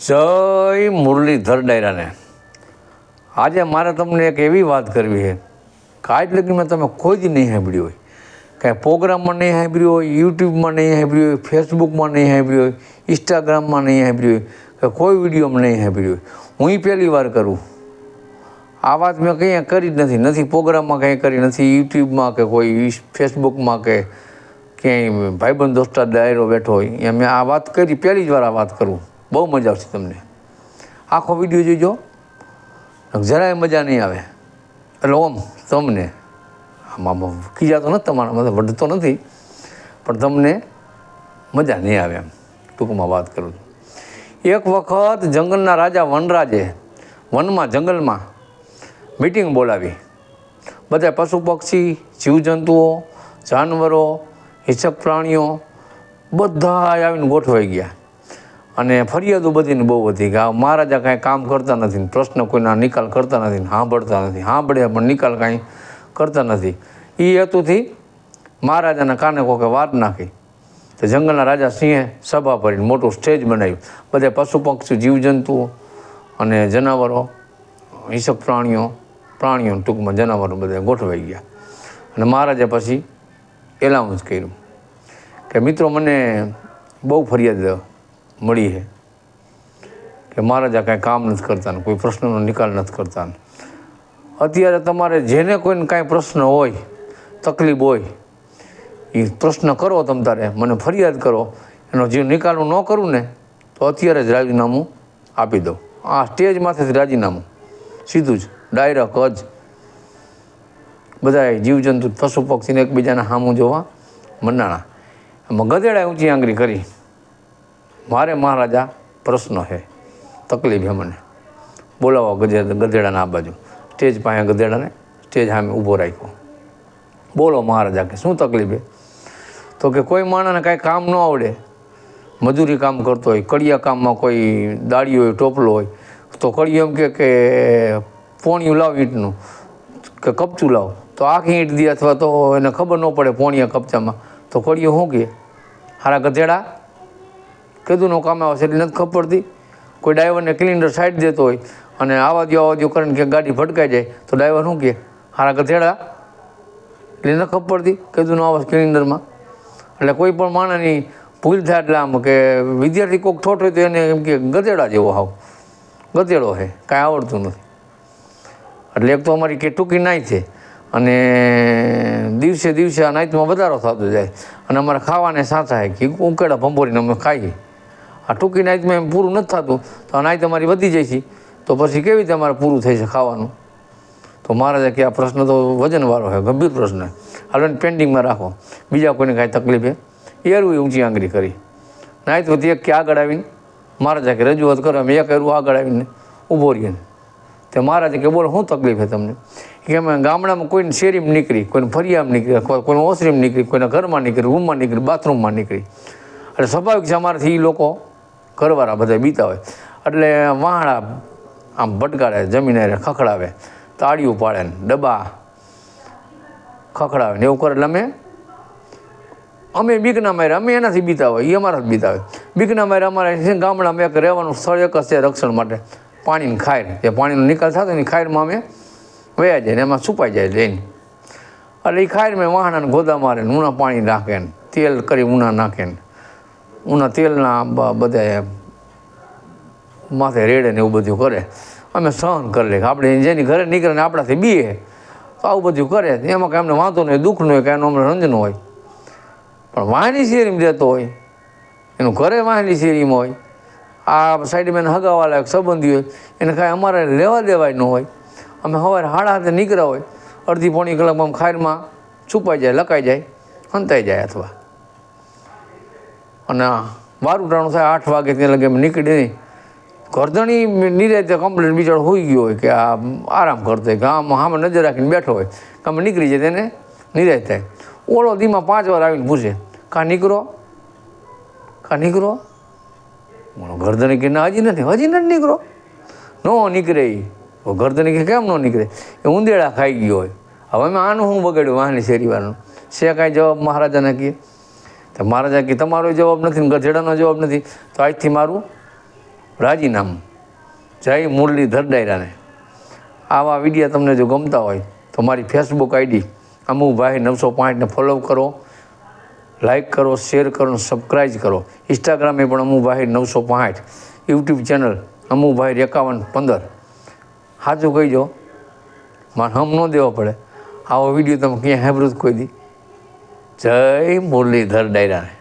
જય મુરલીધર ડાયરાને આજે મારે તમને એક એવી વાત કરવી છે કે આજ લગીમાં તમે કોઈ જ નહીં સાંભળ્યું હોય, કાંઈ પ્રોગ્રામમાં નહીં સાંભળ્યું હોય, યુટ્યુબમાં નહીં સાંભળ્યું હોય, ફેસબુકમાં નહીં સાંભળ્યું હોય, ઇન્સ્ટાગ્રામમાં નહીં સાંભળ્યું હોય, કે કોઈ વિડીયોમાં નહીં સાંભળ્યું હોય. હું પહેલી વાર કરું આ વાત. મેં કંઈ કરી જ નથી પ્રોગ્રામમાં કંઈ કરી નથી, યુટ્યુબમાં કે કોઈ ફેસબુકમાં કે ક્યાંય ભાઈબંધ દોસ્તાર ડાયરો બેઠો હોય એ મેં આ વાત કરી, પહેલી જ વાર આ વાત કરું. બહુ મજા આવશે તમને. આખો વિડીયો જોઈજો, જરાય મજા નહીં આવે. એટલે ઓમ તમને આમાં ખીજાતો નથી, તમારા મતલબ વઢતો નથી, પણ તમને મજા નહીં આવે એમ ટૂંકમાં વાત કરું. એક વખત જંગલના રાજા વનરાજે વનમાં જંગલમાં મીટિંગ બોલાવી. બધા પશુ પક્ષી, જીવજંતુઓ, જાનવરો, હિંસક પ્રાણીઓ બધા આવીને ગોઠવાઈ ગયા. અને ફરિયાદો બધીને બહુ વધી કે આ મહારાજા કાંઈ કામ કરતા નથી, પ્રશ્ન કોઈના નિકાલ કરતા નથી, સાંભળતા નથી, સાંભળે પણ નિકાલ કાંઈ કરતા નથી. એ હેતુથી મહારાજાના કાને કોકે વાત નાખી. તો જંગલના રાજા સિંહે સભા ભરીને મોટું સ્ટેજ બનાવ્યું. બધા પશુ પક્ષી, જીવજંતુઓ અને જનાવરો, હિંસક પ્રાણીઓ ટૂંકમાં જનાવરો બધા ગોઠવાઈ ગયા. અને મહારાજે પછી એલાઉન્સ કર્યું કે મિત્રો મને બહુ ફરિયાદ મળી છે કે મહારાજા કાંઈ કામ નથી કરતા ને કોઈ પ્રશ્નનો નિકાલ નથી કરતા. અત્યારે તમારે જેને કોઈને કાંઈ પ્રશ્ન હોય, તકલીફ હોય, એ પ્રશ્ન કરો. તમ તારે મને ફરિયાદ કરો, એનો જે નિકાલ હું ન કરું ને તો અત્યારે જ રાજીનામું આપી દઉં. આ સ્ટેજમાંથી રાજીનામું સીધું જ ડાયરેક્ટ જ. બધાએ જીવજંતુ, પશુ પક્ષીને એકબીજાના સામું જોવા મંડાણા. એમાં ગધેડાએ ઊંચી આંગળી કરી, મારે મહારાજા પ્રશ્ન છે, તકલીફ છે, મને બોલાવો. ગધેડાને આ બાજુ સ્ટેજ પાસે ગધેડાને સ્ટેજ સામે ઊભો રાખ્યો. બોલો મહારાજા કે શું તકલીફ છે? તો કે કોઈ માણસને કાંઈ કામ ન આવડે, મજૂરી કામ કરતો હોય, કડિયા કામમાં કોઈ દાળીઓ હોય, ટોપલો હોય, તો કડિયો એમ કે પોણિયું લાવ ઈંટનું કે કપચું લાવ, તો આખી ઈંટ દે, અથવા તો એને ખબર ન પડે પોણિયા કપચામાં, તો કડિયો શું કહે? હારા ગધેડા કીધું કામ આવશે એટલે નથી ખબર પડતી. કોઈ ડ્રાઈવરને ક્લિન્ડર સાઈડ દેતો હોય અને આવા દો કરીને કે ગાડી ભટકાઈ જાય, તો ડ્રાઈવર શું કહે? હારા ગધેડા. એટલે નથી ખબર પડતી કીધું આવા ક્લિન્ડરમાં. એટલે કોઈ પણ માણસની ભૂલ થાય એટલે આમ કે વિદ્યાર્થી કોઈક ઠોઠ હોય તો એને એમ કે ગધેડા જેવો હાવ ગધેડો છે, કાંઈ આવડતું નથી. એટલે એક તો અમારી કે ટૂંકી નાઈ છે અને દિવસે દિવસે આ નાઈટમાં વધારો થતો જાય. અને અમારે ખાવાને સાચા કે ઉકેડા ભંભોરીને અમે ખાઈએ. આ ટૂંકી નાઈટમાં એમ પૂરું નથી થતું, તો આ નાઈટ અમારી વધી જાય છે, તો પછી કેવી રીતે અમારે પૂરું થઈ છે ખાવાનું? તો મહારાજા કે આ પ્રશ્ન તો વજનવાળો છે, ગંભીર પ્રશ્ન. હાલો એને પેન્ડિંગમાં રાખો, બીજા કોઈને કાંઈ તકલીફ છે એરું ઊંચી આંગળી કરી. નાઈટ વધી એક કે આગળ આવીને મહારાજા કે રજૂઆત કરો. અમે એક એરું આગળ આવીને ઊભો રહીએ. તે મહારાજે કે બોલો શું તકલીફ છે તમને? કે અમે ગામડામાં કોઈને શેરીમાં નીકળી, કોઈને ફરિયામાં નીકળી, કોઈને ઓસરીમાં નીકળી, કોઈના ઘરમાં નીકળી, રૂમમાં નીકળી, બાથરૂમમાં નીકળી. એટલે સ્વાભાવિક છે અમારાથી એ લોકો ઘરવાળા બધા બીતા હોય એટલે વાહણા આમ ભટકાડે, જમીને ખખડાવે, તાળીઓ પાડે ને ડબ્બા ખખડાવે ને એવું કરે. એટલે અમે બીકના મારે, અમે એનાથી બીતા હોય, એ અમારા જ બીતા હોય. બીકના મારે અમારે ગામડામાં એક રહેવાનું સ્થળ એક જ છે રક્ષણ માટે, પાણીની ખાયર. જે પાણીનો નિકાલ થતો ને ખાયરમાં અમે વયા જાય ને એમાં છુપાઈ જાય જઈને. એટલે એ ખાયરમાં વાહણાને ગોદા મારે ને ઊના પાણી નાખે ને તેલ કરી ઊના નાખે ને ઊના તેલના બધા માથે રેડે ને એવું બધું કરે. અમે સહન કરી લઈએ. આપણે જેની ઘરે નીકળે ને આપણાથી બીએ તો આવું બધું કરે, એમાં કાંઈ અમને વાંધો નહીં, દુઃખ ન હોય, કાંઈ અમને રંજન હોય. પણ વાહની શેરીમાં રહેતો હોય, એનું ઘરે વાહની શેરીમાં હોય, આ સાઈડમાં હગાવાલા સંબંધી હોય, એને કાંઈ અમારે લેવા દેવાય ન હોય. અમે સવારે 7:30 નીકળ્યા હોય, અડધી પોણી કલાકમાં ખાયરમાં છુપાઈ જાય, લકાઈ જાય, હંતાઈ જાય. અથવા અને વારું ટાણું થાય 8 વાગે ત્યાં લગે અમે નીકળી નહીં. ઘરધણી નિરાતે કમ્પ્લેટ બિચારો હોઈ ગયો હોય કે આ આરામ કરતો હોય, ગામ સામે નજર રાખીને બેઠો હોય કે અમે નીકળી જાય તેને નિરાત થાય. ઓળો દીમાં 5 વાર આવીને પૂછે કાં નીકળો? ઘરધણી કે ના હજી નથી નીકળો. ન નીકળે એ ઘરધણી કે કેમ ન નીકળે? એ ઊંદેડા ખાઈ ગયો હોય. હવે અમે આનું શું બગાડ્યું વાહની શેરીવાળાનું? છે કાંઈ જવાબ મહારાજાને કહે? તો મહારાજા કે તમારો જવાબ નથી ને ગધેડાનો જવાબ નથી, તો આજથી મારું રાજીનામું. જય મુરલીધર ડાયરાને. આવા વિડીયો તમને જો ગમતા હોય તો મારી ફેસબુક આઈડી અમુભાઈ 965ને ફોલો કરો, લાઈક કરો, શેર કરો, સબસ્ક્રાઈબ કરો. ઇન્સ્ટાગ્રામે પણ અમુભાઈ 965, યુટ્યુબ ચેનલ અમુભાઈ 5115. સાચું કહીજો, મારે હમ ન દેવો પડે. આવો વિડીયો તમે ક્યાં સાંભળ્યું કોઈ દી? જય મુરલીધર ડાયરાને.